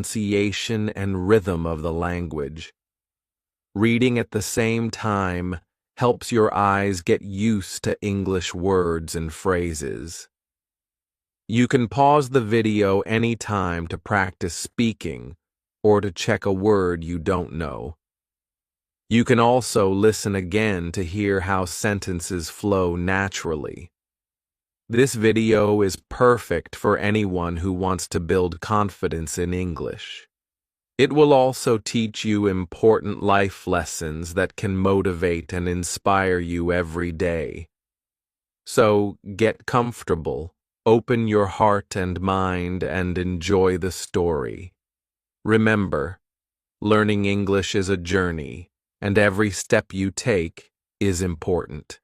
pronunciation and rhythm of the language. Reading at the same time helps your eyes get used to English words and phrases. You can pause the video anytime to practice speaking or to check a word you don't know. You can also listen again to hear how sentences flow naturally. This video is perfect for anyone who wants to build confidence in English. It will also teach you important life lessons that can motivate and inspire you every day. So get comfortable, open your heart and mind, and enjoy the story. Remember, learning English is a journey, and every step you take is important.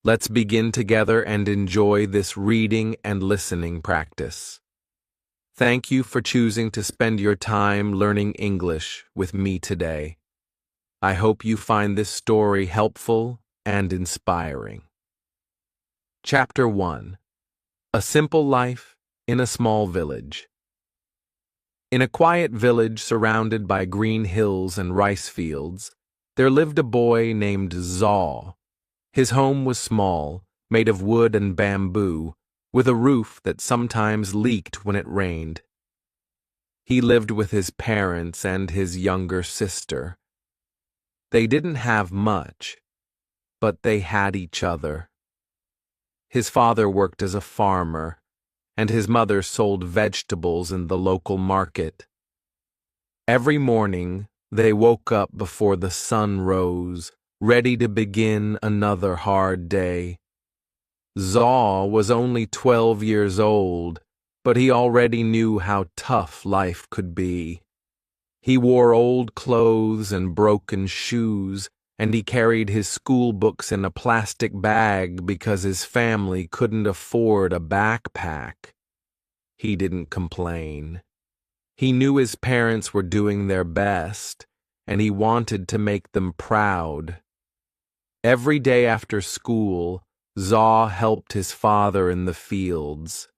Let's begin together and enjoy this reading and listening practice. Thank you for choosing to spend your time learning English with me today. I hope you find this story helpful and inspiring. Chapter 1. A Simple Life in a Small Village. In a quiet village surrounded by green hills and rice fields, there lived a boy named Zaw. His home was small, made of wood and bamboo, with a roof that sometimes leaked when it rained. He lived with his parents and his younger sister. They didn't have much, but they had each other. His father worked as a farmer, and his mother sold vegetables in the local market. Every morning, they woke up before the sun rose, ready to begin another hard day. Zaw was only 12 years old, but he already knew how tough life could be. He wore old clothes and broken shoes, and he carried his school books in a plastic bag because his family couldn't afford a backpack. He didn't complain. He knew his parents were doing their best, and he wanted to make them proud. Every day after school, Zaw helped his father in the fields.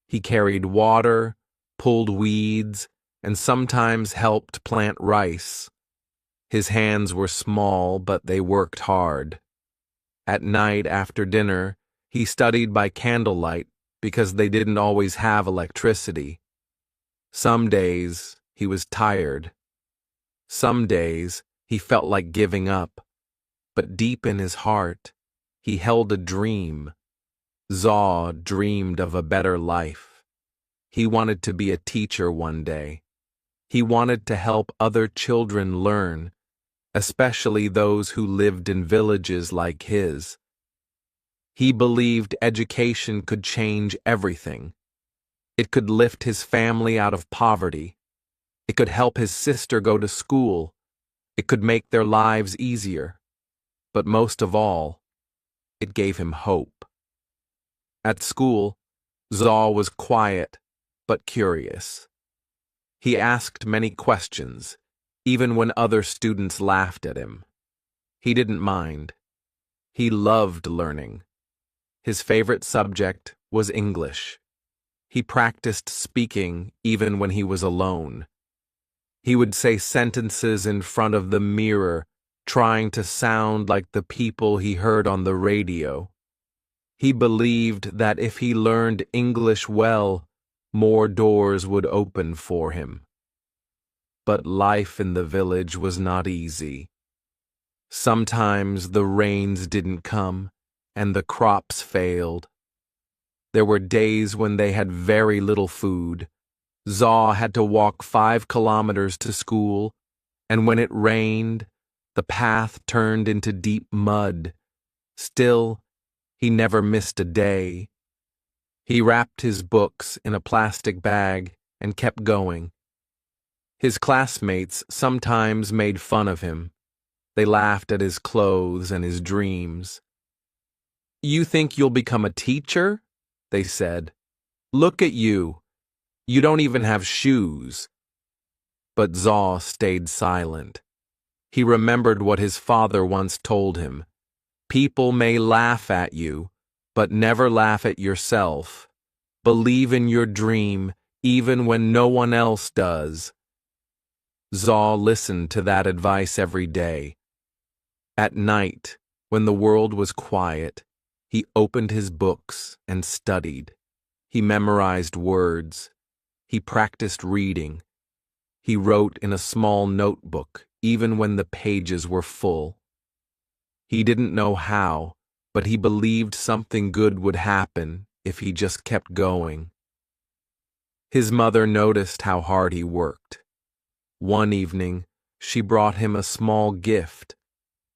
He carried water, pulled weeds, and sometimes helped plant rice. His hands were small, but they worked hard. At night after dinner, he studied by candlelight because they didn't always have electricity. Some days he was tired. Some days he felt like giving up. But deep in his heart, he held a dream. Zaw dreamed of a better life. He wanted to be a teacher one day. He wanted to help other children learn, especially those who lived in villages like his. He believed education could change everything. It could lift his family out of poverty. It could help his sister go to school. It could make their lives easier. But most of all, it gave him hope. At school, Zaw was quiet but curious. He asked many questions, even when other students laughed at him. He didn't mind. He loved learning. His favorite subject was English. He practiced speaking even when he was alone. He would say sentences in front of the mirror, trying to sound like the people he heard on the radio. He believed that if he learned English well, more doors would open for him. But life in the village was not easy. Sometimes the rains didn't come, and the crops failed. There were days when they had very little food. Zaw had to walk 5 kilometers to school, and when it rained, the path turned into deep mud. Still, he never missed a day. He wrapped his books in a plastic bag and kept going. His classmates sometimes made fun of him. They laughed at his clothes and his dreams. "You think you'll become a teacher?" they said. "Look at you. You don't even have shoes." But Zaw stayed silent. He remembered what his father once told him. People may laugh at you, but never laugh at yourself. Believe in your dream, even when no one else does. Zaw listened to that advice every day. At night, when the world was quiet, he opened his books and studied. He memorized words. He practiced reading. He wrote in a small notebook, even when the pages were full. He didn't know how, but he believed something good would happen if he just kept going. His mother noticed how hard he worked. One evening, she brought him a small gift,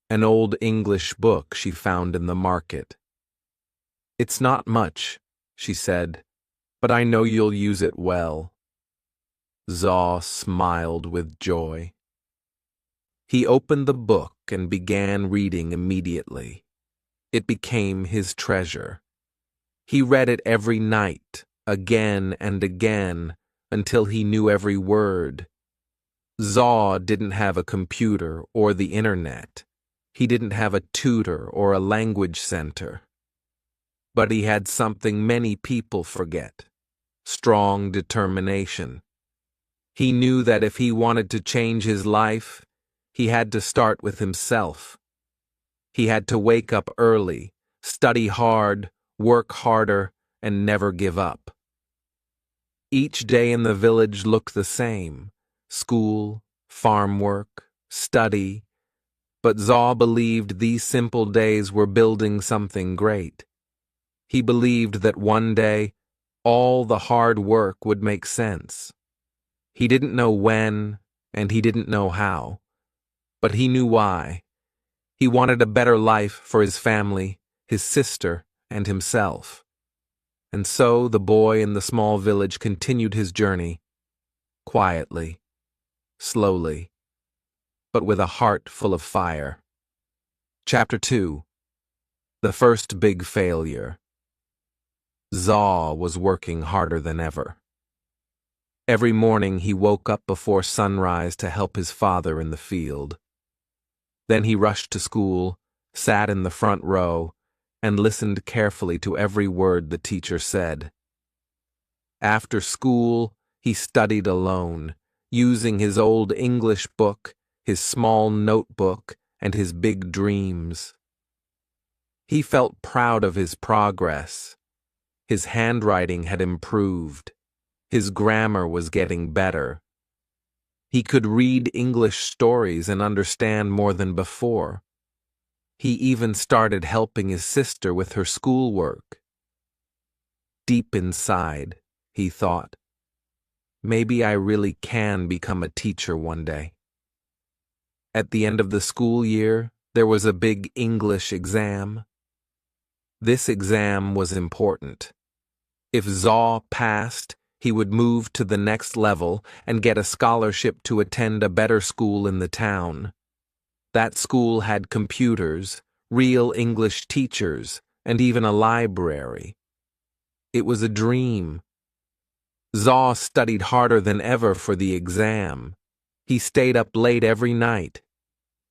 an old English book she found in the market. "It's not much," she said, "but I know you'll use it well." Zaw smiled with joy. He opened the book and began reading immediately. It became his treasure. He read it every night, again and again, until he knew every word. Zaw didn't have a computer or the internet. He didn't have a tutor or a language center. But he had something many people forget: strong determination. He knew that if he wanted to change his life, he had to start with himself. He had to wake up early, study hard, work harder, and never give up. Each day in the village looked the same: school, farm work, study. But Zaw believed these simple days were building something great. He believed that one day, all the hard work would make sense. He didn't know when, and he didn't know how, but he knew why. He wanted a better life for his family, his sister, and himself. And so the boy in the small village continued his journey, quietly, slowly, but with a heart full of fire. Chapter 2. The First Big Failure. Zaw was working harder than ever. Every morning he woke up before sunrise to help his father in the field. Then he rushed to school, sat in the front row, and listened carefully to every word the teacher said. After school, he studied alone, using his old English book, his small notebook, and his big dreams. He felt proud of his progress. His handwriting had improved. His grammar was getting better. He could read English stories and understand more than before. He even started helping his sister with her schoolwork. Deep inside, he thought, maybe I really can become a teacher one day. At the end of the school year, there was a big English exam. This exam was important. If Zaw passed, he would move to the next level and get a scholarship to attend a better school in the town. That school had computers, real English teachers, and even a library. It was a dream. Zaw studied harder than ever for the exam. He stayed up late every night.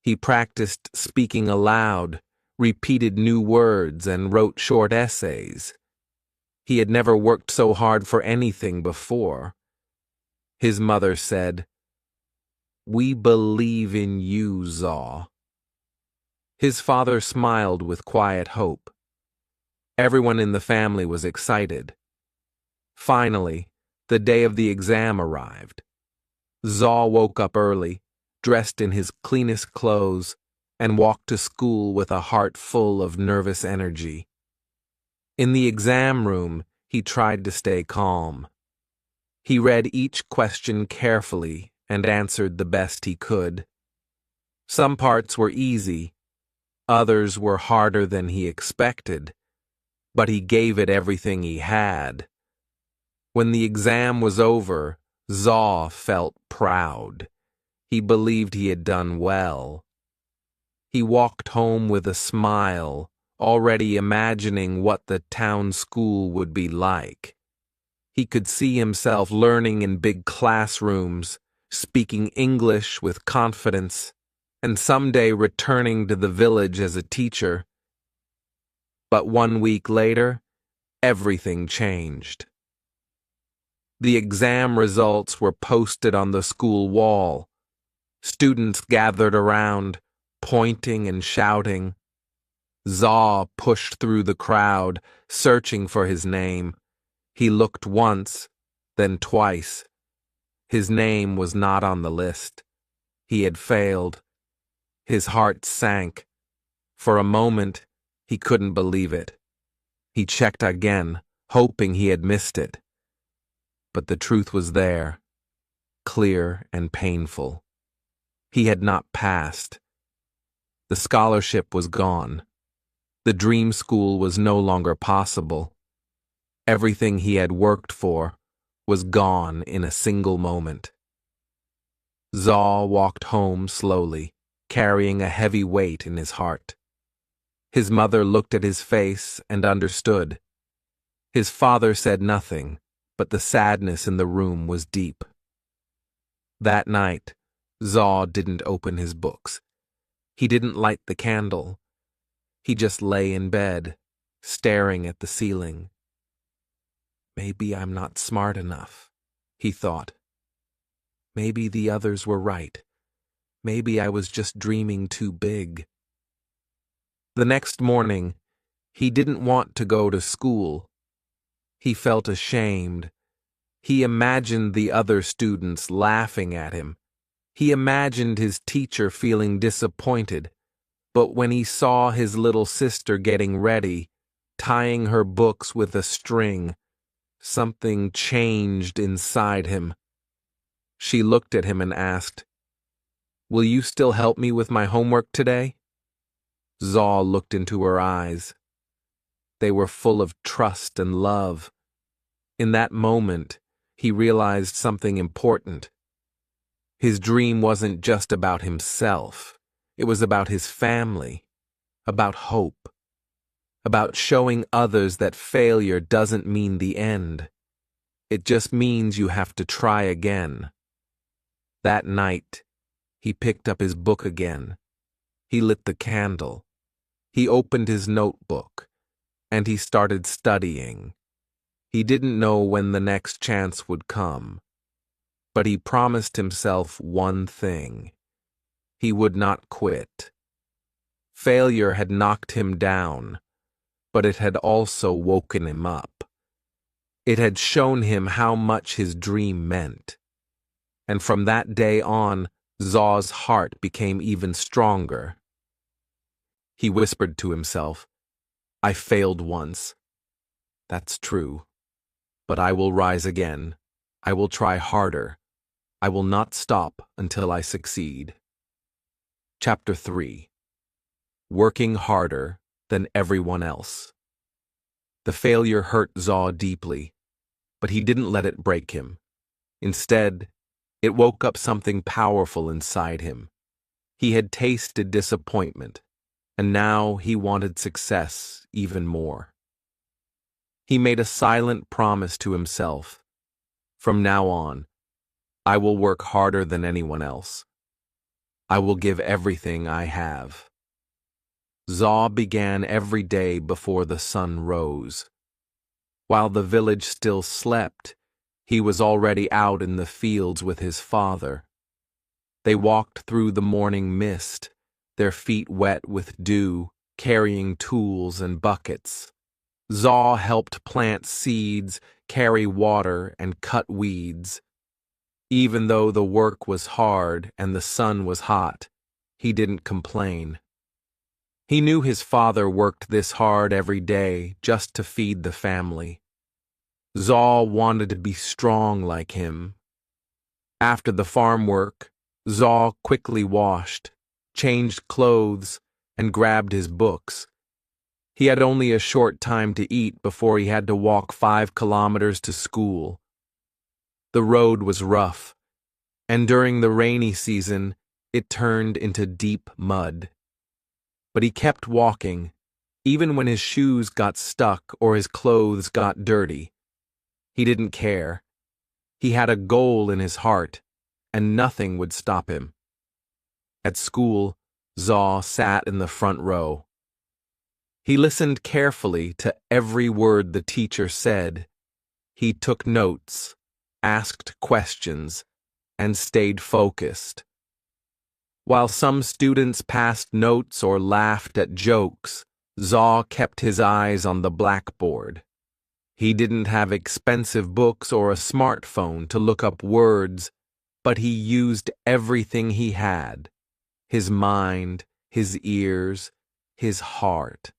He practiced speaking aloud, repeated new words, and wrote short essays. He had never worked so hard for anything before. His mother said, "We believe in you, Zaw." His father smiled with quiet hope. Everyone in the family was excited. Finally, the day of the exam arrived. Zaw woke up early, dressed in his cleanest clothes, and walked to school with a heart full of nervous energy. In the exam room, he tried to stay calm. He read each question carefully and answered the best he could. Some parts were easy, others were harder than he expected, but he gave it everything he had. When the exam was over, Zaw felt proud. He believed he had done well. He walked home with a smile, already imagining what the town school would be like. He could see himself learning in big classrooms, speaking English with confidence, and someday returning to the village as a teacher. But 1 week later, everything changed. The exam results were posted on the school wall. Students gathered around, pointing and shouting. Zaw pushed through the crowd, searching for his name. He looked once, then twice. His name was not on the list. He had failed. His heart sank. For a moment, he couldn't believe it. He checked again, hoping he had missed it. But the truth was there, clear and painful. He had not passed. The scholarship was gone. The dream school was no longer possible. Everything he had worked for was gone in a single moment. Zaw walked home slowly, carrying a heavy weight in his heart. His mother looked at his face and understood. His father said nothing, but the sadness in the room was deep. That night, Zaw didn't open his books. He didn't light the candle. He just lay in bed, staring at the ceiling. Maybe I'm not smart enough, he thought. Maybe the others were right. Maybe I was just dreaming too big. The next morning, he didn't want to go to school. He felt ashamed. He imagined the other students laughing at him. He imagined his teacher feeling disappointed. But when he saw his little sister getting ready, tying her books with a string, something changed inside him. She looked at him and asked, "Will you still help me with my homework today?" Zaw looked into her eyes. They were full of trust and love. In that moment, he realized something important. His dream wasn't just about himself. It was about his family, about hope, about showing others that failure doesn't mean the end. It just means you have to try again. That night, he picked up his book again. He lit the candle. He opened his notebook, and he started studying. He didn't know when the next chance would come, but he promised himself one thing. He would not quit. Failure had knocked him down, but it had also woken him up. It had shown him how much his dream meant. And from that day on, Zaw's heart became even stronger. He whispered to himself, "I failed once. That's true. But I will rise again. I will try harder. I will not stop until I succeed." Chapter 3. Working harder than everyone else. The failure hurt Zaw deeply, but he didn't let it break him. Instead, it woke up something powerful inside him. He had tasted disappointment, and now he wanted success even more. He made a silent promise to himself. From now on, I will work harder than anyone else. I will give everything I have. Zaw began every day before the sun rose. While the village still slept, he was already out in the fields with his father. They walked through the morning mist, their feet wet with dew, carrying tools and buckets. Zaw helped plant seeds, carry water, and cut weeds. Even though the work was hard and the sun was hot, he didn't complain. He knew his father worked this hard every day just to feed the family. Zaw wanted to be strong like him. After the farm work, Zaw quickly washed, changed clothes, and grabbed his books. He had only a short time to eat before he had to walk 5 kilometers to school. The road was rough, and during the rainy season, it turned into deep mud. But he kept walking, even when his shoes got stuck or his clothes got dirty. He didn't care. He had a goal in his heart, and nothing would stop him. At school, Zaw sat in the front row. He listened carefully to every word the teacher said. He took notes. asked questions, and stayed focused. While some students passed notes or laughed at jokes, Zaw kept his eyes on the blackboard. He didn't have expensive books or a smartphone to look up words, but he used everything he had: his mind, his ears, his heart.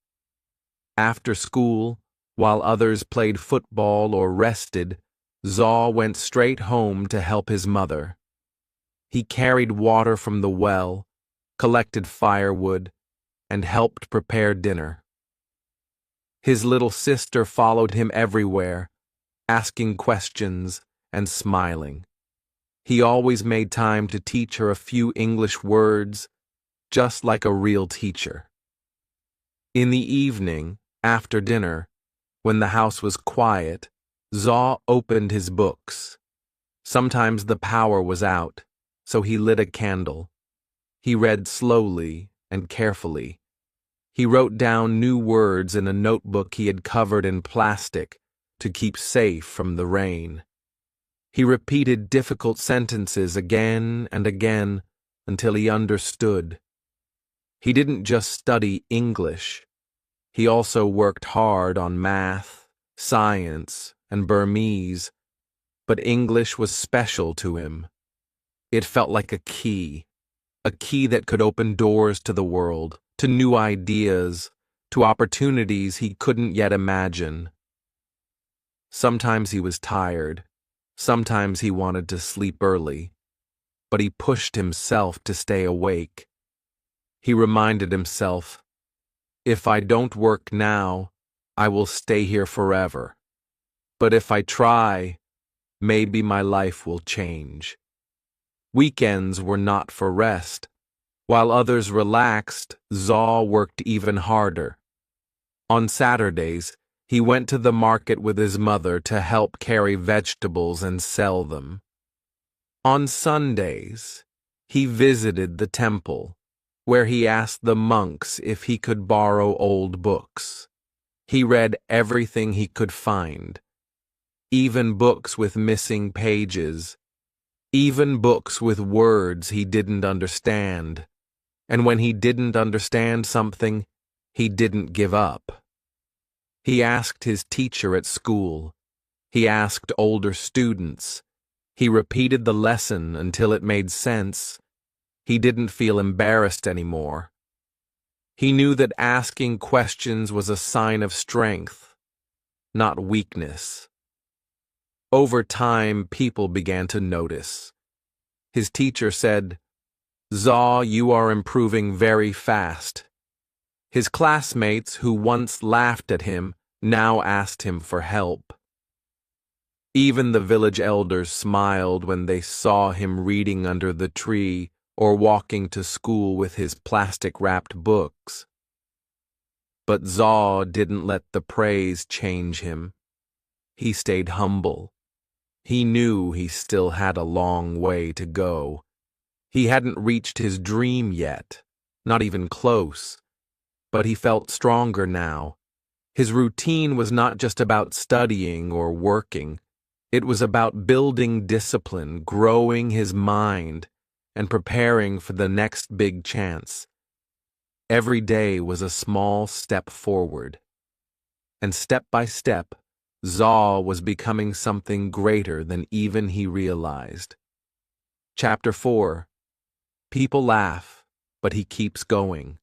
After school, while others played football or rested, Zaw went straight home to help his mother. He carried water from the well, collected firewood, and helped prepare dinner. His little sister followed him everywhere, asking questions and smiling. He always made time to teach her a few English words, just like a real teacher. In the evening, after dinner, when the house was quiet, Zaw opened his books. Sometimes the power was out, so he lit a candle. He read slowly and carefully. He wrote down new words in a notebook he had covered in plastic to keep safe from the rain. He repeated difficult sentences again and again until he understood. He didn't just study English. He also worked hard on math, science, and Burmese, but English was special to him. It felt like a key that could open doors to the world, to new ideas, to opportunities he couldn't yet imagine. Sometimes he was tired, sometimes he wanted to sleep early, but he pushed himself to stay awake. He reminded himself, "If I don't work now, I will stay here forever. But if I try, maybe my life will change." Weekends were not for rest. While others relaxed, Zaw worked even harder. On Saturdays, he went to the market with his mother to help carry vegetables and sell them. On Sundays, he visited the temple, where he asked the monks if he could borrow old books. He read everything he could find, even books with missing pages, even books with words he didn't understand. And when he didn't understand something, he didn't give up. He asked his teacher at school. He asked older students. He repeated the lesson until it made sense. He didn't feel embarrassed anymore. He knew that asking questions was a sign of strength, not weakness. Over time, people began to notice. His teacher said, "Zaw, you are improving very fast." His classmates, who once laughed at him, now asked him for help. Even the village elders smiled when they saw him reading under the tree or walking to school with his plastic-wrapped books. But Zaw didn't let the praise change him. He stayed humble. He knew he still had a long way to go. He hadn't reached his dream yet, not even close, but he felt stronger now. His routine was not just about studying or working. It was about building discipline, growing his mind, and preparing for the next big chance. Every day was a small step forward. And step by step, Zaw was becoming something greater than even he realized. Chapter 4. People laugh, but he keeps going.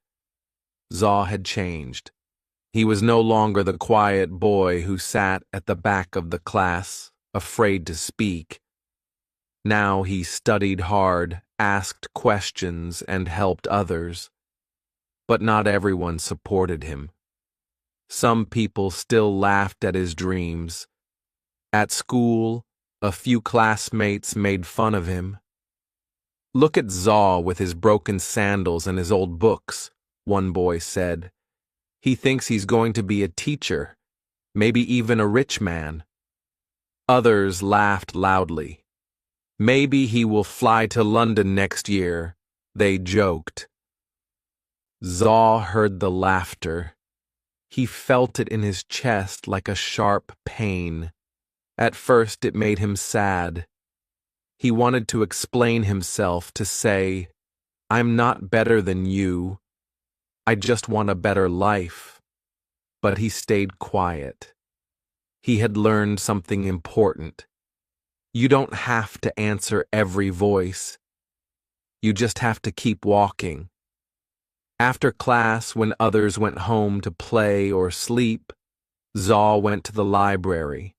Zaw had changed. He was no longer the quiet boy who sat at the back of the class, afraid to speak. Now he studied hard, asked questions, and helped others. But not everyone supported him. Some people still laughed at his dreams. At school, a few classmates made fun of him. "Look at Zaw with his broken sandals and his old books," one boy said. "He thinks he's going to be a teacher, maybe even a rich man." Others laughed loudly. "Maybe he will fly to London next year," they joked. Zaw heard the laughter. He felt it in his chest like a sharp pain. At first it made him sad. He wanted to explain himself, to say, "I'm not better than you. I just want a better life." But he stayed quiet. He had learned something important. You don't have to answer every voice. You just have to keep walking. After class, when others went home to play or sleep, Zaw went to the library.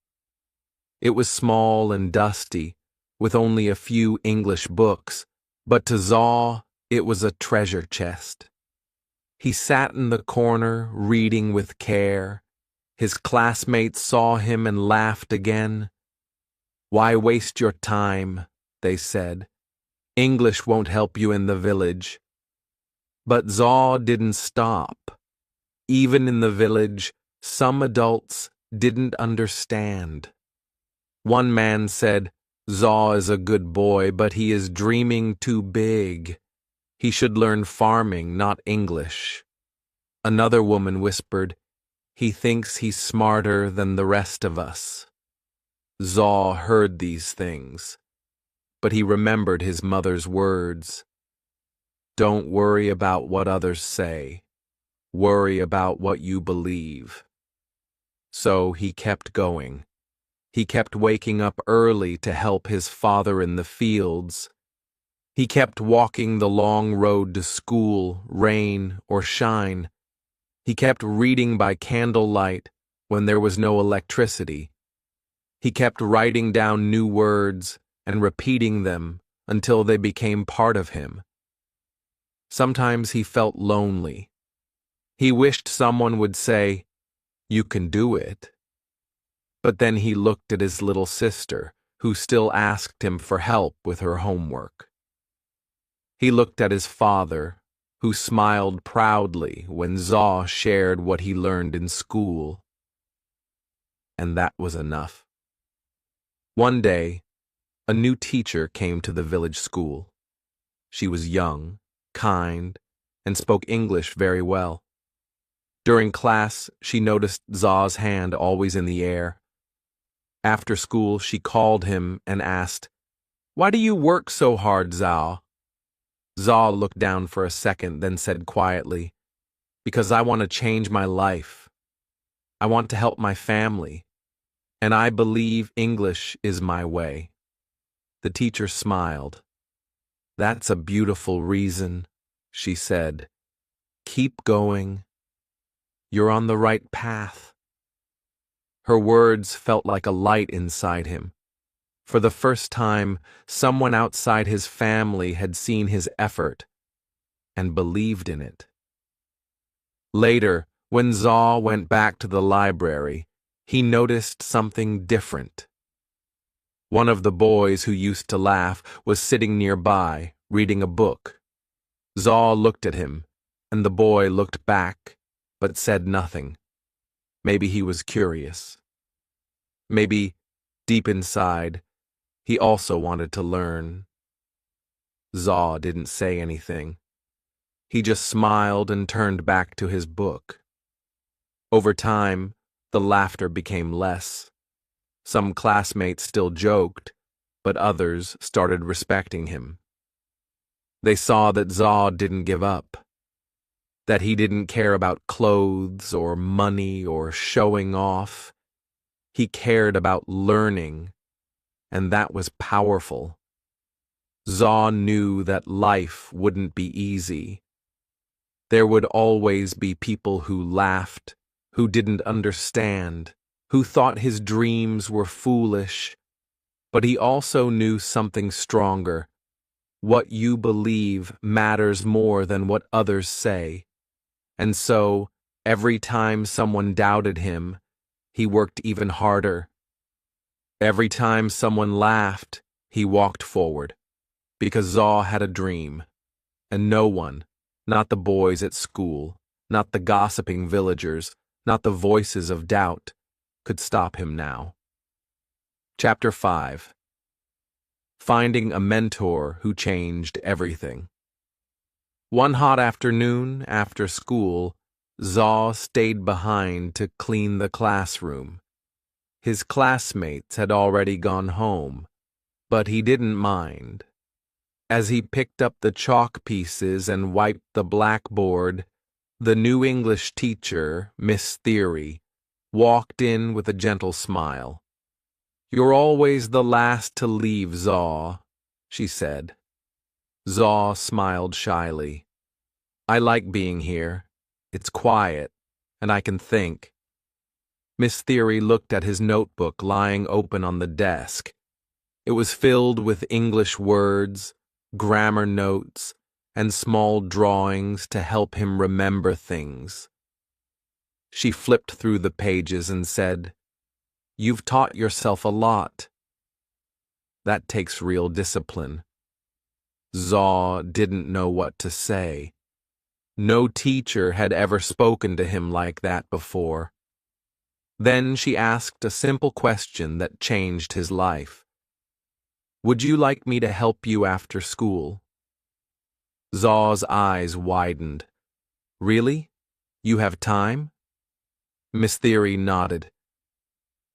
It was small and dusty, with only a few English books, but to Zaw, it was a treasure chest. He sat in the corner, reading with care. His classmates saw him and laughed again. "Why waste your time?" they said. "English won't help you in the village." But Zaw didn't stop. Even in the village, some adults didn't understand. One man said, "Zaw is a good boy, but he is dreaming too big. He should learn farming, not English." Another woman whispered, "He thinks he's smarter than the rest of us." Zaw heard these things, but he remembered his mother's words. "Don't worry about what others say. Worry about what you believe." So he kept going. He kept waking up early to help his father in the fields. He kept walking the long road to school, rain or shine. He kept reading by candlelight when there was no electricity. He kept writing down new words and repeating them until they became part of him. Sometimes he felt lonely. He wished someone would say, "You can do it." But then he looked at his little sister, who still asked him for help with her homework. He looked at his father, who smiled proudly when Zaw shared what he learned in school. And that was enough. One day, a new teacher came to the village school. She was young, kind, and spoke English very well. During class, she noticed Zaw's hand always in the air. After school, she called him and asked, "Why do you work so hard, Zaw?" Zaw looked down for a second, then said quietly, "Because I want to change my life. I want to help my family, and I believe English is my way." The teacher smiled. "That's a beautiful reason," she said. "Keep going. You're on the right path." Her words felt like a light inside him. For the first time, someone outside his family had seen his effort and believed in it. Later, when Zaw went back to the library, he noticed something different. One of the boys who used to laugh was sitting nearby, reading a book. Zaw looked at him, and the boy looked back, but said nothing. Maybe he was curious. Maybe, deep inside, he also wanted to learn. Zaw didn't say anything. He just smiled and turned back to his book. Over time, the laughter became less. Some classmates still joked, but others started respecting him. They saw that Zaw didn't give up, that he didn't care about clothes or money or showing off. He cared about learning, and that was powerful. Zaw knew that life wouldn't be easy. There would always be people who laughed, who didn't understand, who thought his dreams were foolish. But he also knew something stronger. What you believe matters more than what others say. And so, every time someone doubted him, he worked even harder. Every time someone laughed, he walked forward, because Zaw had a dream, and no one, not the boys at school, not the gossiping villagers, not the voices of doubt, could stop him now. Chapter 5. Finding a mentor who changed everything. One hot afternoon, after school, Zaw stayed behind to clean the classroom. His classmates had already gone home, but he didn't mind. As he picked up the chalk pieces and wiped the blackboard, the new English teacher, Miss Theory, walked in with a gentle smile. "You're always the last to leave, Zaw," she said. Zaw smiled shyly. "I like being here. It's quiet, and I can think." Miss Theory looked at his notebook lying open on the desk. It was filled with English words, grammar notes, and small drawings to help him remember things. She flipped through the pages and said, "You've taught yourself a lot." "That takes real discipline." Zaw didn't know what to say. No teacher had ever spoken to him like that before. Then she asked a simple question that changed his life. "Would you like me to help you after school?" Zaw's eyes widened. "Really? You have time?" Miss Theory nodded.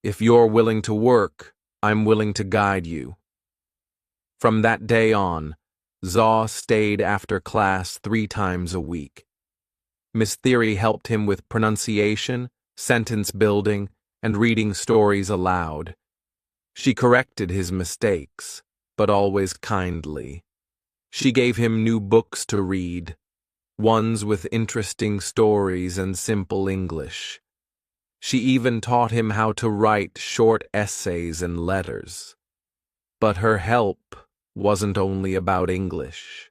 "If you're willing to work, I'm willing to guide you." From that day on, Zaw stayed after class 3 times a week. Miss Theory helped him with pronunciation, sentence building, and reading stories aloud. She corrected his mistakes, but always kindly. She gave him new books to read, ones with interesting stories and simple English. She even taught him how to write short essays and letters. But her help wasn't only about English.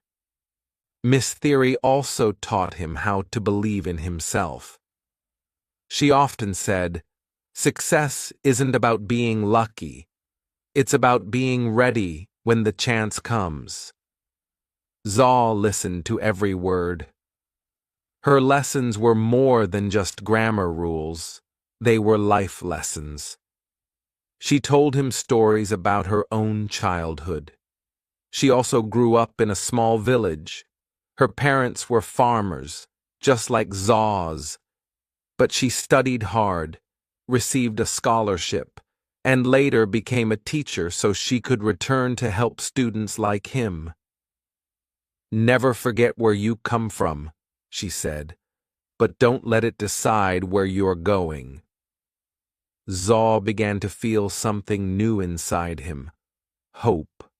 Miss Theory also taught him how to believe in himself. She often said, "Success isn't about being lucky. It's about being ready when the chance comes." Zaw listened to every word. Her lessons were more than just grammar rules. They were life lessons. She told him stories about her own childhood. She also grew up in a small village. Her parents were farmers, just like Zaw's. But she studied hard, received a scholarship, and later became a teacher so she could return to help students like him. "Never forget where you come from," she said, "but don't let it decide where you're going." Zaw began to feel something new inside him: hope.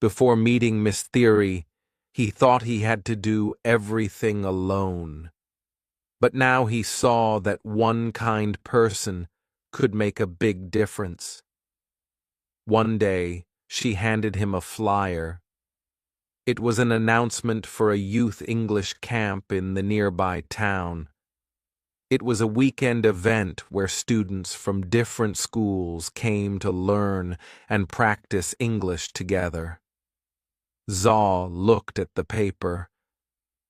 Before meeting Miss Theory, he thought he had to do everything alone. But now he saw that one kind person could make a big difference. One day, she handed him a flyer. It was an announcement for a youth English camp in the nearby town. It was a weekend event where students from different schools came to learn and practice English together. Zaw looked at the paper.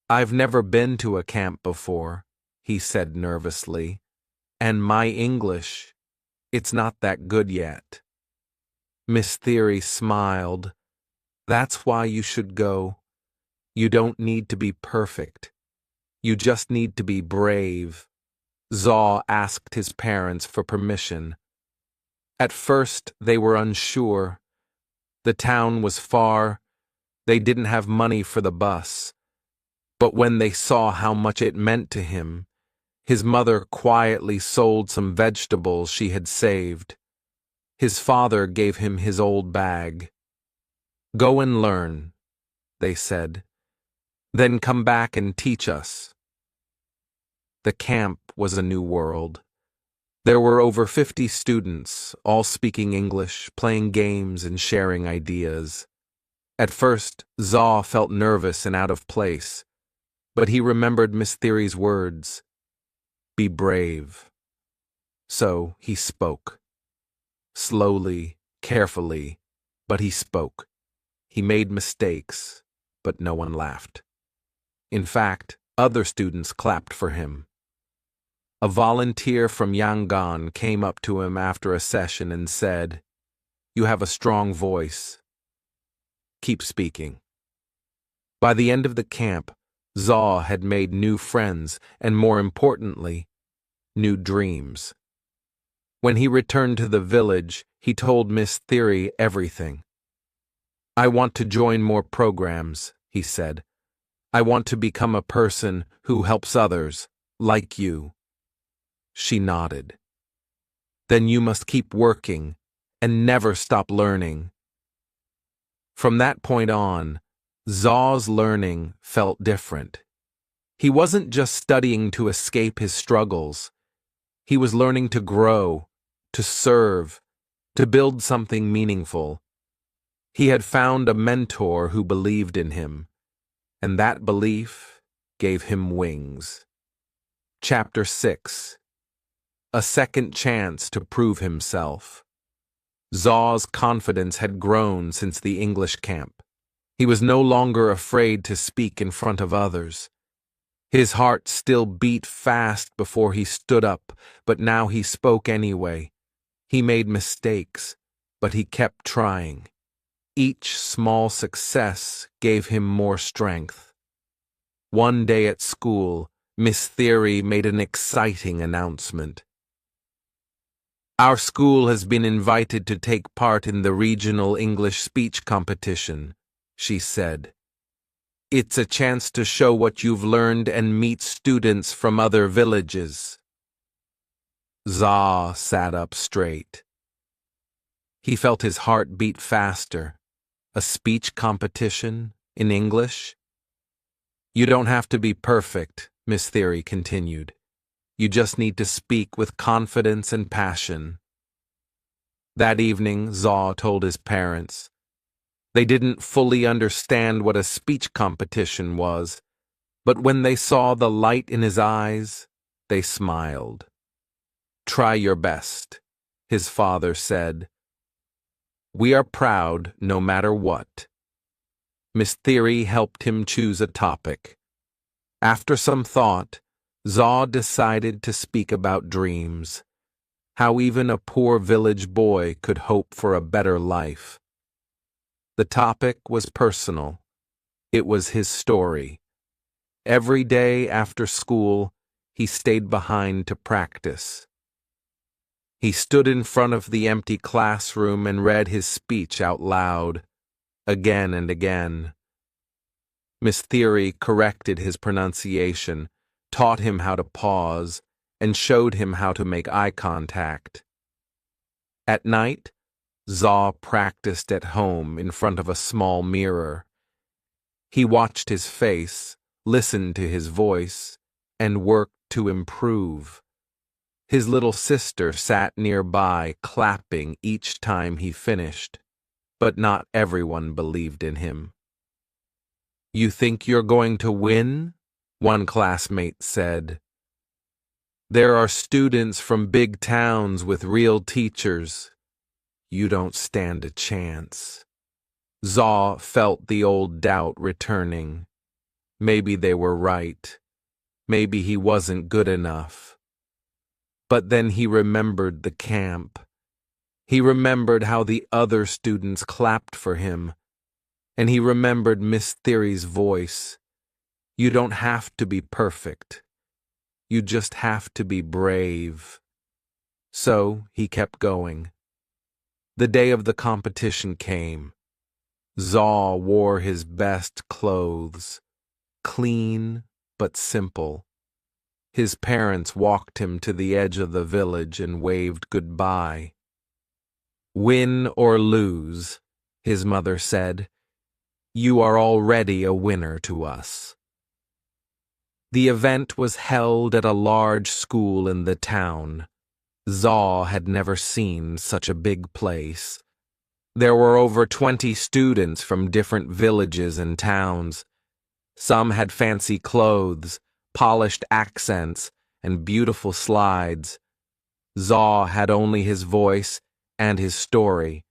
"I've never been to a camp before," he said nervously, "and my English, it's not that good yet." Miss Theory smiled. "That's why you should go. You don't need to be perfect. You just need to be brave." Zaw asked his parents for permission. At first, they were unsure. The town was far. They didn't have money for the bus. But when they saw how much it meant to him, his mother quietly sold some vegetables she had saved. His father gave him his old bag. "Go and learn," they said. "Then come back and teach us." The camp was a new world. There were over 50 students, all speaking English, playing games and sharing ideas. At first, Zaw felt nervous and out of place, but he remembered Miss Theory's words: "Be brave." So he spoke. Slowly, carefully, but he spoke. He made mistakes, but no one laughed. In fact, other students clapped for him. A volunteer from Yangon came up to him after a session and said, "You have a strong voice. Keep speaking." By the end of the camp, Zaw had made new friends and, more importantly, new dreams. When he returned to the village, he told Miss Theory everything. "I want to join more programs," he said. "I want to become a person who helps others, like you." She nodded. "Then you must keep working and never stop learning." From that point on, Zaw's learning felt different. He wasn't just studying to escape his struggles. He was learning to grow, to serve, to build something meaningful. He had found a mentor who believed in him, and that belief gave him wings. Chapter 6. A second chance to prove himself. Zaw's confidence had grown since the English camp. He was no longer afraid to speak in front of others. His heart still beat fast before he stood up, but now he spoke anyway. He made mistakes, but he kept trying. Each small success gave him more strength. One day at school, Miss Theory made an exciting announcement. "Our school has been invited to take part in the regional English speech competition," she said. "It's a chance to show what you've learned and meet students from other villages." Zaw sat up straight. He felt his heart beat faster. A speech competition in English? "You don't have to be perfect," Miss Theory continued. "You just need to speak with confidence and passion." That evening, Zaw told his parents. They didn't fully understand what a speech competition was, but when they saw the light in his eyes, they smiled. "Try your best," his father said. "We are proud no matter what." Miss Theory helped him choose a topic. After some thought, Zaw decided to speak about dreams, how even a poor village boy could hope for a better life. The topic was personal. It was his story. Every day after school, he stayed behind to practice. He stood in front of the empty classroom and read his speech out loud, again and again. Miss Theory corrected his pronunciation, taught him how to pause, and showed him how to make eye contact. At night, Zaw practiced at home in front of a small mirror. He watched his face, listened to his voice, and worked to improve. His little sister sat nearby, clapping each time he finished, but not everyone believed in him. "You think you're going to win?" one classmate said. "There are students from big towns with real teachers. You don't stand a chance." Zaw felt the old doubt returning. Maybe they were right. Maybe he wasn't good enough. But then he remembered the camp. He remembered how the other students clapped for him. And he remembered Miss Theory's voice. "You don't have to be perfect. You just have to be brave." So he kept going. The day of the competition came. Zaw wore his best clothes, clean but simple. His parents walked him to the edge of the village and waved goodbye. "Win or lose," his mother said, "you are already a winner to us." The event was held at a large school in the town. Zaw had never seen such a big place. There were over 20 students from different villages and towns. Some had fancy clothes, polished accents, and beautiful slides. Zaw had only his voice and his story.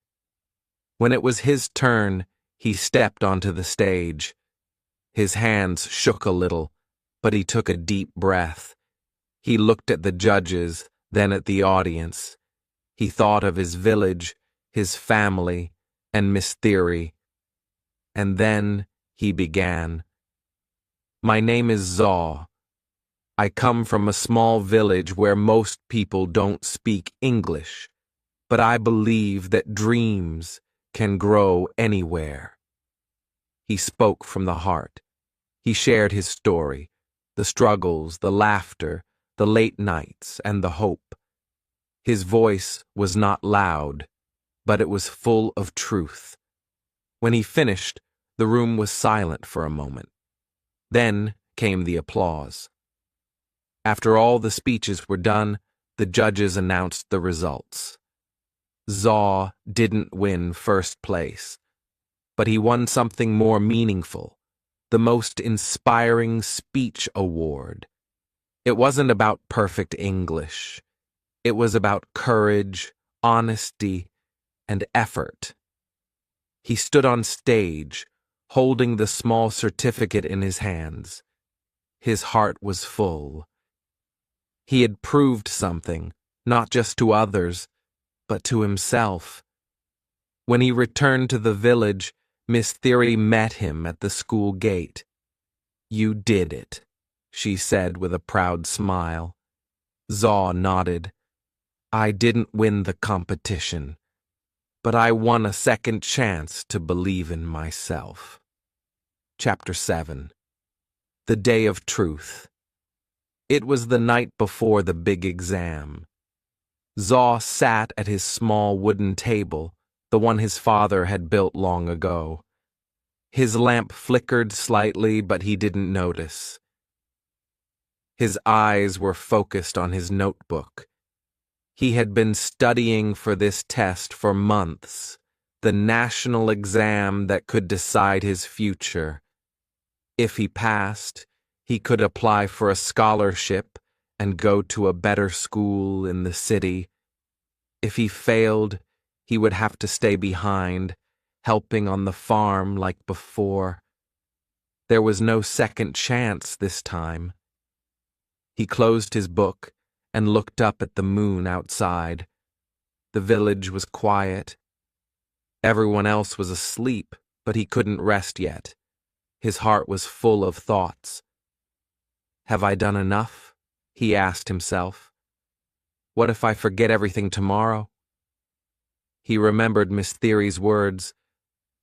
When it was his turn, he stepped onto the stage. His hands shook a little, but he took a deep breath. He looked at the judges, then at the audience. He thought of his village, his family, and Miss Theory. And then he began. "My name is Zaw. I come from a small village where most people don't speak English, but I believe that dreams can grow anywhere. He spoke from the heart. He shared his story, the struggles, the laughter, the late nights, and the hope. His voice was not loud, but it was full of truth. When he finished, the room was silent for a moment. Then came the applause. After all the speeches were done, the judges announced the results. Zaw didn't win first place, but he won something more meaningful, the most inspiring speech award. It wasn't about perfect English. It was about courage, honesty, and effort. He stood on stage, holding the small certificate in his hands. His heart was full. He had proved something, not just to others, but to himself. When he returned to the village, Miss Theory met him at the school gate. "You did it," she said with a proud smile. Zaw nodded. "I didn't win the competition, but I won a second chance to believe in myself." Chapter 7. The Day of Truth. It was the night before the big exam. Zaw sat at his small wooden table, the one his father had built long ago. His lamp flickered slightly, but he didn't notice. His eyes were focused on his notebook. He had been studying for this test for months, the national exam that could decide his future. If he passed, he could apply for a scholarship and go to a better school in the city. If he failed, he would have to stay behind, helping on the farm like before. There was no second chance this time. He closed his book and looked up at the moon outside. The village was quiet. Everyone else was asleep, but he couldn't rest yet. His heart was full of thoughts. "Have I done enough?" he asked himself. "What if I forget everything tomorrow?" He remembered Miss Theory's words,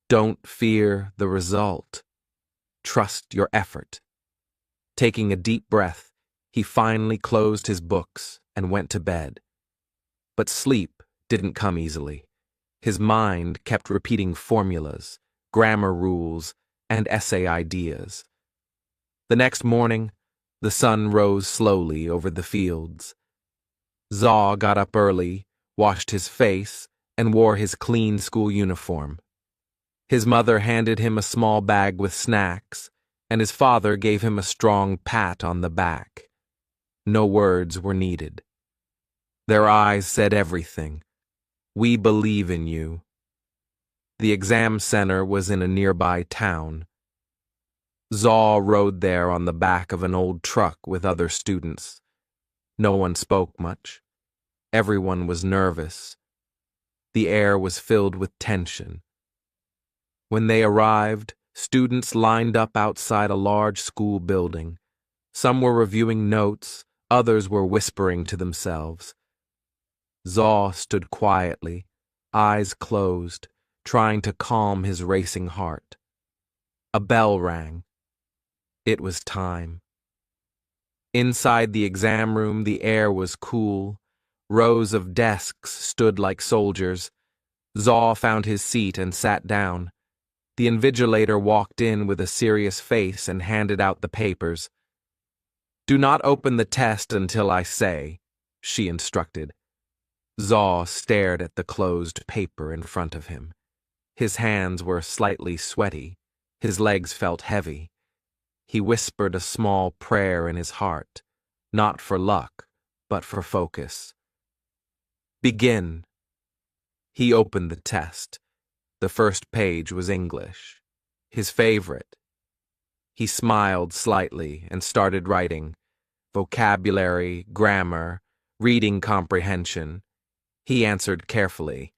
"Don't fear the result. Trust your effort." Taking a deep breath, he finally closed his books and went to bed. But sleep didn't come easily. His mind kept repeating formulas, grammar rules, and essay ideas. The next morning, the sun rose slowly over the fields. Zaw got up early, washed his face, and wore his clean school uniform. His mother handed him a small bag with snacks, and his father gave him a strong pat on the back. No words were needed. Their eyes said everything. "We believe in you." The exam center was in a nearby town. Zaw rode there on the back of an old truck with other students. No one spoke much. Everyone was nervous. The air was filled with tension. When they arrived, students lined up outside a large school building. Some were reviewing notes, others were whispering to themselves. Zaw stood quietly, eyes closed, trying to calm his racing heart. A bell rang. It was time. Inside the exam room, the air was cool. Rows of desks stood like soldiers. Zaw found his seat and sat down. The invigilator walked in with a serious face and handed out the papers. "Do not open the test until I say," she instructed. Zaw stared at the closed paper in front of him. His hands were slightly sweaty. His legs felt heavy. He whispered a small prayer in his heart, not for luck, but for focus. "Begin." He opened the test. The first page was English, his favorite. He smiled slightly and started writing. Vocabulary, grammar, reading comprehension. He answered carefully,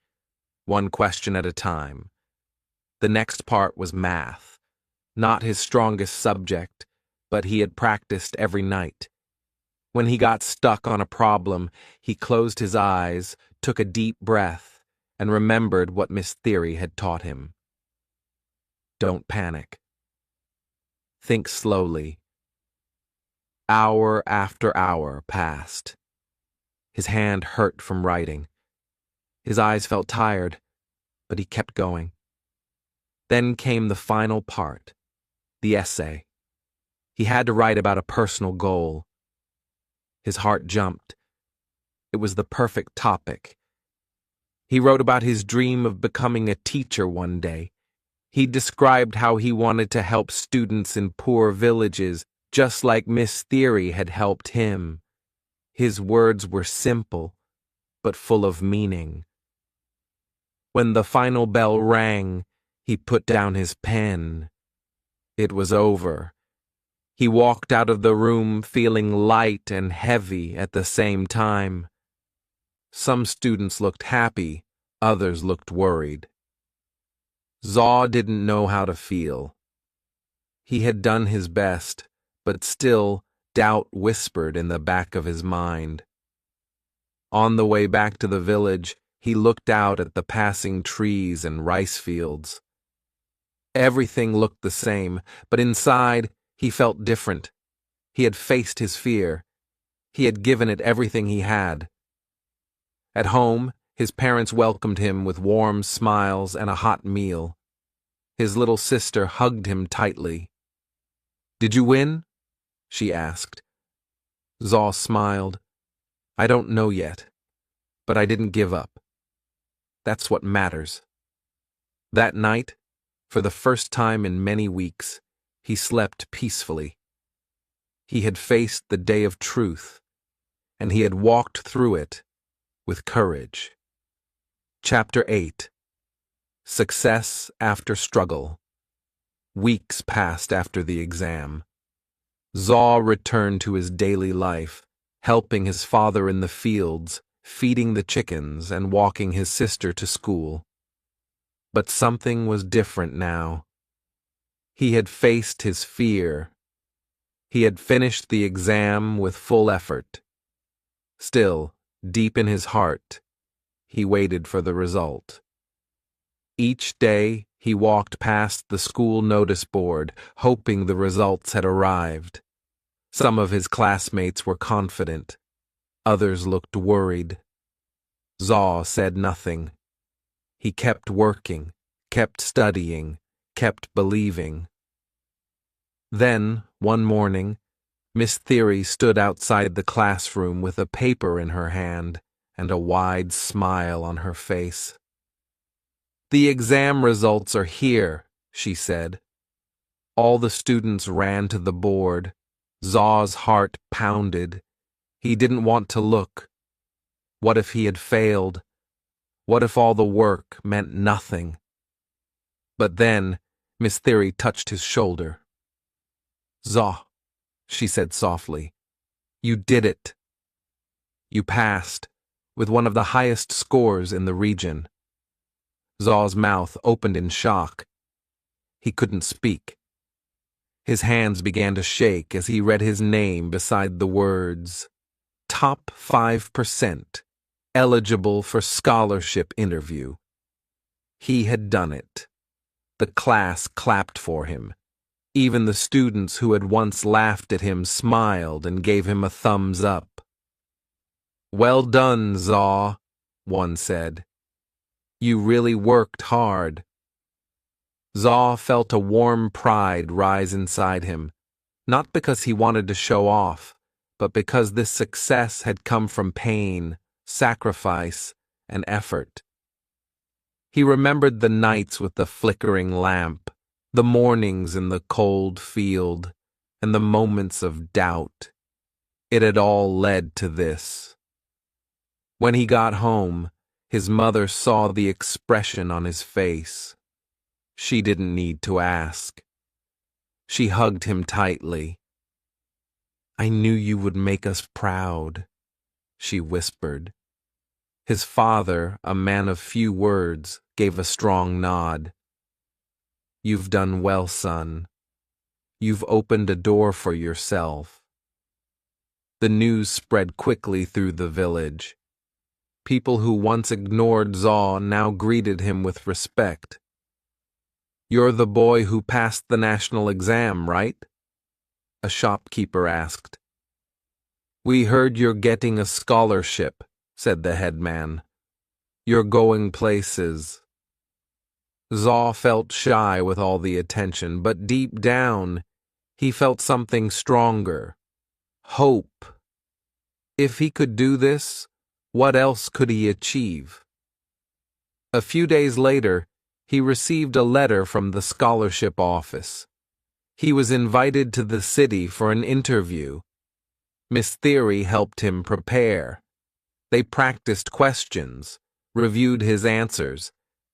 one question at a time. The next part was math. Not his strongest subject, but he had practiced every night. When he got stuck on a problem, he closed his eyes, took a deep breath, and remembered what Miss Theory had taught him. Don't panic. Think slowly. Hour after hour passed. His hand hurt from writing. His eyes felt tired, but he kept going. Then came the final part, the essay. He had to write about a personal goal. His heart jumped. It was the perfect topic. He wrote about his dream of becoming a teacher one day. He described how he wanted to help students in poor villages, just like Miss Theory had helped him. His words were simple, but full of meaning. When the final bell rang, he put down his pen. It was over. He walked out of the room feeling light and heavy at the same time. Some students looked happy, others looked worried. Zaw didn't know how to feel. He had done his best, but still doubt whispered in the back of his mind. On the way back to the village, he looked out at the passing trees and rice fields. Everything looked the same, but inside, he felt different. He had faced his fear. He had given it everything he had. At home, his parents welcomed him with warm smiles and a hot meal. His little sister hugged him tightly. "Did you win?" she asked. Zaw smiled. "I don't know yet, but I didn't give up. That's what matters." That night, for the first time in many weeks, he slept peacefully. He had faced the day of truth, and he had walked through it with courage. Chapter 8. Success After Struggle. Weeks passed after the exam. Zaw returned to his daily life, helping his father in the fields, feeding the chickens, and walking his sister to school. But something was different now. He had faced his fear. He had finished the exam with full effort. Still, deep in his heart, he waited for the result. Each day, he walked past the school notice board, hoping the results had arrived. Some of his classmates were confident. Others looked worried. Zaw said nothing. He kept working, kept studying, kept believing. Then, one morning, Miss Theory stood outside the classroom with a paper in her hand and a wide smile on her face. "The exam results are here," she said. All the students ran to the board. Zaw's heart pounded. He didn't want to look. What if he had failed? What if all the work meant nothing? But then, Miss Theory touched his shoulder. "Zaw," she said softly, "you did it. You passed, with one of the highest scores in the region." Zaw's mouth opened in shock. He couldn't speak. His hands began to shake as he read his name beside the words, "Top 5%, eligible for scholarship interview." He had done it. The class clapped for him. Even the students who had once laughed at him smiled and gave him a thumbs up. "Well done, Zaw," one said. "You really worked hard." Zaw felt a warm pride rise inside him, not because he wanted to show off, but because this success had come from pain, sacrifice, and effort. He remembered the nights with the flickering lamp, the mornings in the cold field, and the moments of doubt. It had all led to this. When he got home, his mother saw the expression on his face. She didn't need to ask. She hugged him tightly. "I knew you would make us proud," she whispered. His father, a man of few words, gave a strong nod. "You've done well, son. You've opened a door for yourself." The news spread quickly through the village. People who once ignored Zaw now greeted him with respect. "You're the boy who passed the national exam, right?" a shopkeeper asked. "We heard you're getting a scholarship," said the headman. "You're going places." Zaw felt shy with all the attention, but deep down, he felt something stronger. Hope. If he could do this, what else could he achieve? A few days later, he received a letter from the scholarship office. He was invited to the city for an interview. Miss Theory helped him prepare. They practiced questions, reviewed his answers,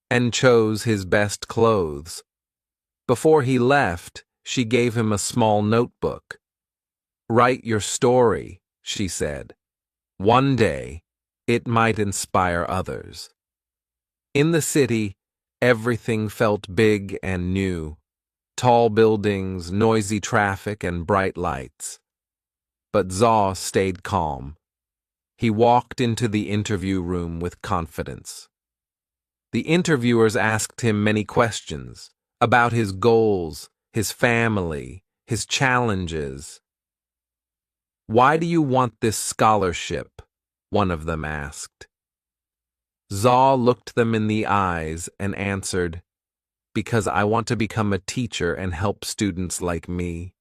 and chose his best clothes. Before he left, she gave him a small notebook. "Write your story," she said. "One day, it might inspire others." In the city, everything felt big and new. Tall buildings, noisy traffic, and bright lights. But Zaw stayed calm. He walked into the interview room with confidence. The interviewers asked him many questions about his goals, his family, his challenges. "Why do you want this scholarship?" one of them asked. Zaw looked them in the eyes and answered, "Because I want to become a teacher and help students like me.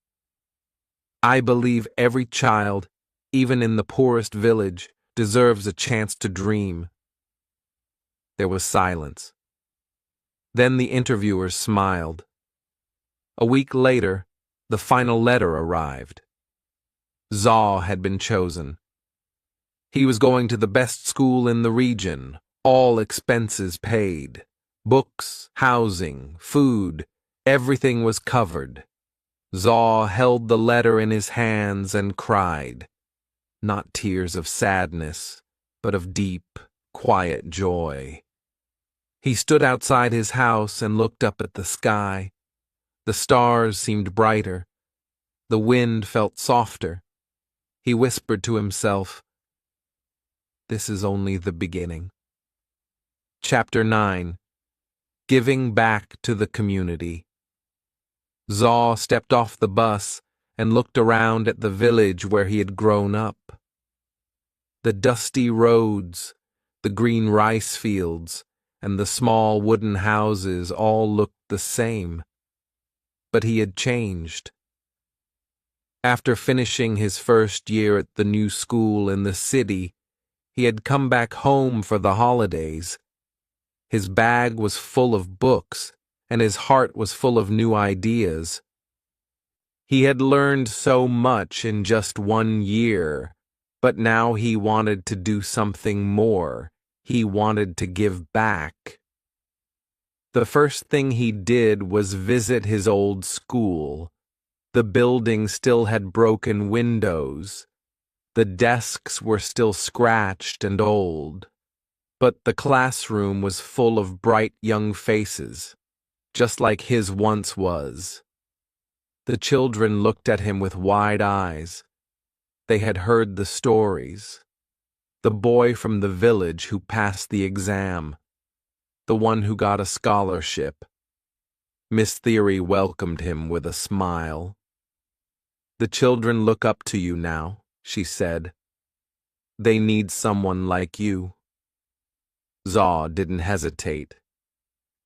I believe every child, even in the poorest village, deserves a chance to dream." There was silence. Then the interviewers smiled. A week later, the final letter arrived. Zaw had been chosen. He was going to the best school in the region, all expenses paid. Books, housing, food, everything was covered. Zaw held the letter in his hands and cried. Not tears of sadness, but of deep, quiet joy. He stood outside his house and looked up at the sky. The stars seemed brighter. The wind felt softer. He whispered to himself, "This is only the beginning." Chapter 9. Giving Back to the Community. Zaw stepped off the bus and looked around at the village where he had grown up. The dusty roads, the green rice fields, and the small wooden houses all looked the same. But he had changed. After finishing his first year at the new school in the city, he had come back home for the holidays. His bag was full of books, and his heart was full of new ideas. He had learned so much in just 1 year, but now he wanted to do something more. He wanted to give back. The first thing he did was visit his old school. The building still had broken windows. The desks were still scratched and old. But the classroom was full of bright young faces, just like his once was. The children looked at him with wide eyes. They had heard the stories. The boy from the village who passed the exam. The one who got a scholarship. Miss Theory welcomed him with a smile. "The children look up to you now," she said. "They need someone like you." Zaw didn't hesitate.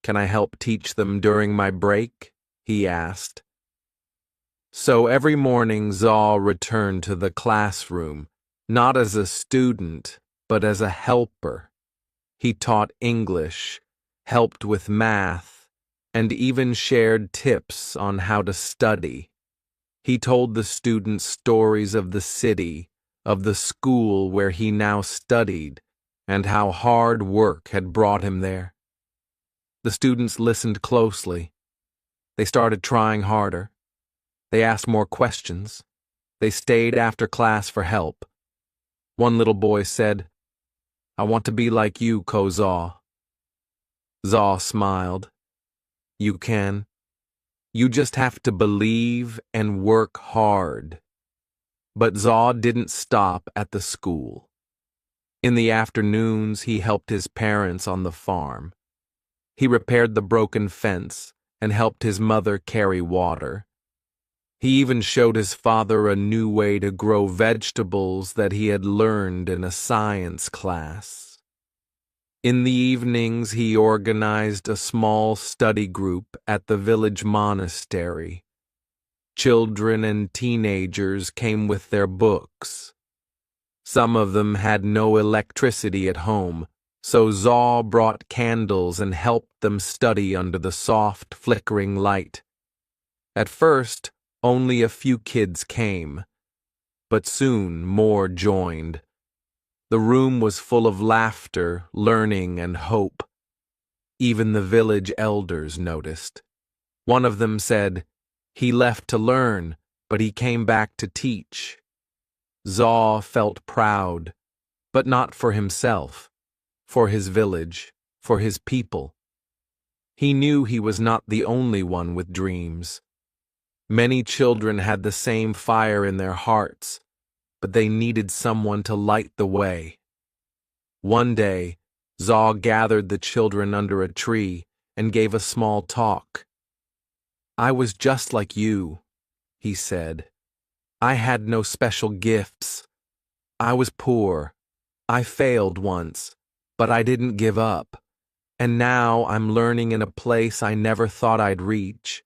"Can I help teach them during my break?" he asked. So every morning Zaw returned to the classroom, not as a student, but as a helper. He taught English, helped with math, and even shared tips on how to study. He told the students stories of the city, of the school where he now studied, and how hard work had brought him there. The students listened closely. They started trying harder. They asked more questions. They stayed after class for help. One little boy said, "I want to be like you, Ko Zaw." Zaw smiled. "You can. You just have to believe and work hard." But Zaw didn't stop at the school. In the afternoons, he helped his parents on the farm. He repaired the broken fence and helped his mother carry water. He even showed his father a new way to grow vegetables that he had learned in a science class. In the evenings, he organized a small study group at the village monastery. Children and teenagers came with their books. Some of them had no electricity at home, so Zaw brought candles and helped them study under the soft, flickering light. At first, only a few kids came, but soon more joined. The room was full of laughter, learning, and hope. Even the village elders noticed. One of them said, "He left to learn, but he came back to teach." Zaw felt proud, but not for himself, for his village, for his people. He knew he was not the only one with dreams. Many children had the same fire in their hearts, but they needed someone to light the way. One day, Zaw gathered the children under a tree and gave a small talk. "I was just like you," he said. "I had no special gifts. I was poor. I failed once, but I didn't give up. And now I'm learning in a place I never thought I'd reach.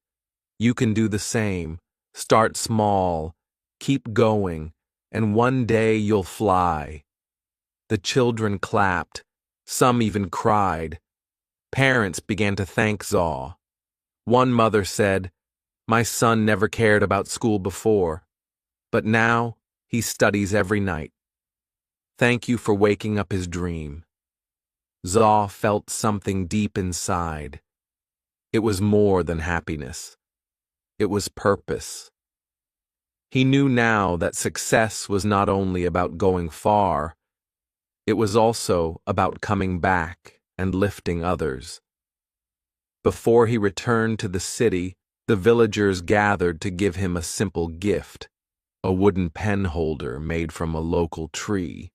You can do the same. Start small, keep going, and one day you'll fly." The children clapped. Some even cried. Parents began to thank Zaw. One mother said, "My son never cared about school before, but now he studies every night. Thank you for waking up his dream." Zaw felt something deep inside. It was more than happiness. It was purpose. He knew now that success was not only about going far, it was also about coming back and lifting others. Before he returned to the city, the villagers gathered to give him a simple gift, a wooden pen holder made from a local tree.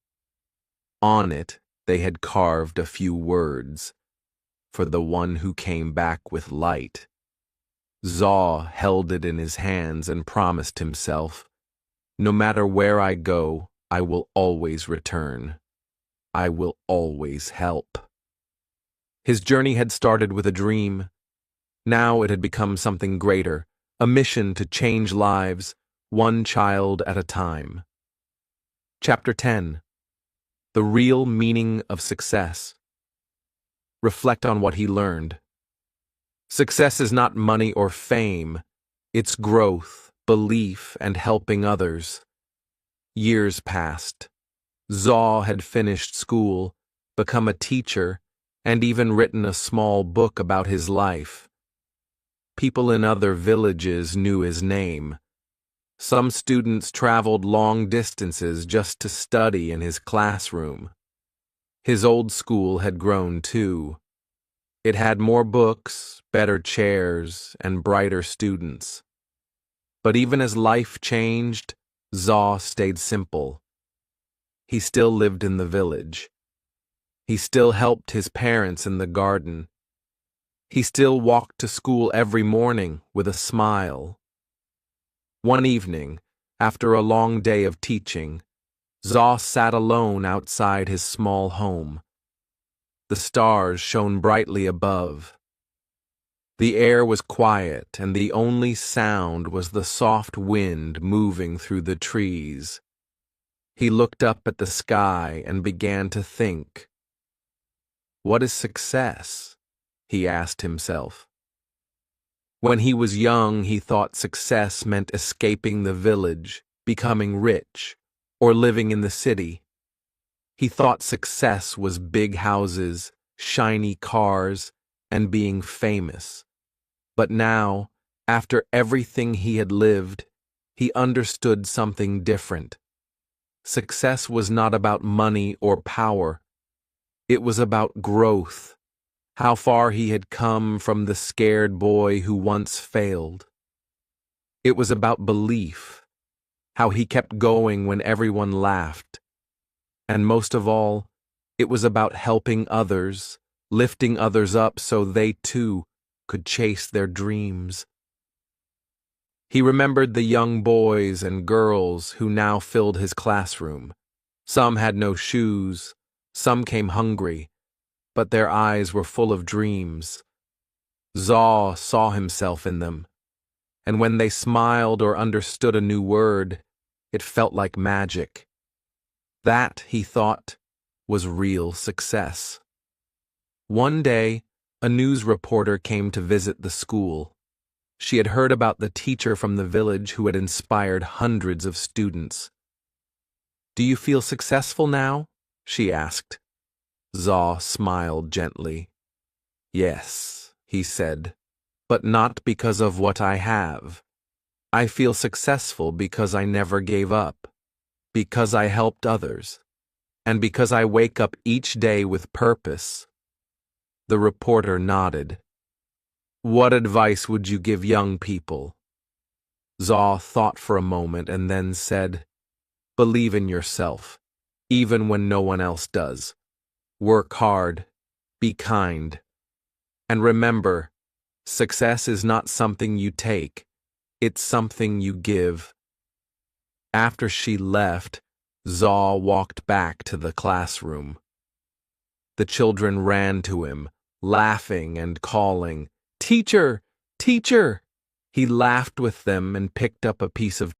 On it, they had carved a few words, "For the one who came back with light." Zaw held it in his hands and promised himself, "No matter where I go, I will always return. I will always help." His journey had started with a dream. Now it had become something greater, a mission to change lives, one child at a time. Chapter 10. The Real Meaning of Success. Reflect on what he learned. Success is not money or fame. It's growth, belief, and helping others. Years passed. Zaw had finished school, become a teacher, and even written a small book about his life. People in other villages knew his name. Some students traveled long distances just to study in his classroom. His old school had grown too. It had more books, better chairs, and brighter students. But even as life changed, Zaw stayed simple. He still lived in the village. He still helped his parents in the garden. He still walked to school every morning with a smile. One evening, after a long day of teaching, Zaw sat alone outside his small home. The stars shone brightly above. The air was quiet, and the only sound was the soft wind moving through the trees. He looked up at the sky and began to think. What is success? He asked himself. When he was young, he thought success meant escaping the village, becoming rich, or living in the city. He thought success was big houses, shiny cars, and being famous. But now, after everything he had lived, he understood something different. Success was not about money or power. It was about growth, how far he had come from the scared boy who once failed. It was about belief, how he kept going when everyone laughed. And most of all, it was about helping others, lifting others up so they too could chase their dreams. He remembered the young boys and girls who now filled his classroom. Some had no shoes, some came hungry, but their eyes were full of dreams. Zaw saw himself in them, and when they smiled or understood a new word, it felt like magic. That, he thought, was real success. One day, a news reporter came to visit the school. She had heard about the teacher from the village who had inspired hundreds of students. "Do you feel successful now?" she asked. Zaw smiled gently. "Yes," he said, "but not because of what I have. I feel successful because I never gave up, because I helped others, and because I wake up each day with purpose." The reporter nodded. "What advice would you give young people?" Zaw thought for a moment and then said, "Believe in yourself, even when no one else does. Work hard, be kind, and remember, success is not something you take, it's something you give." After she left, Zaw walked back to the classroom. The children ran to him, laughing and calling, "Teacher! Teacher!" He laughed with them and picked up a piece of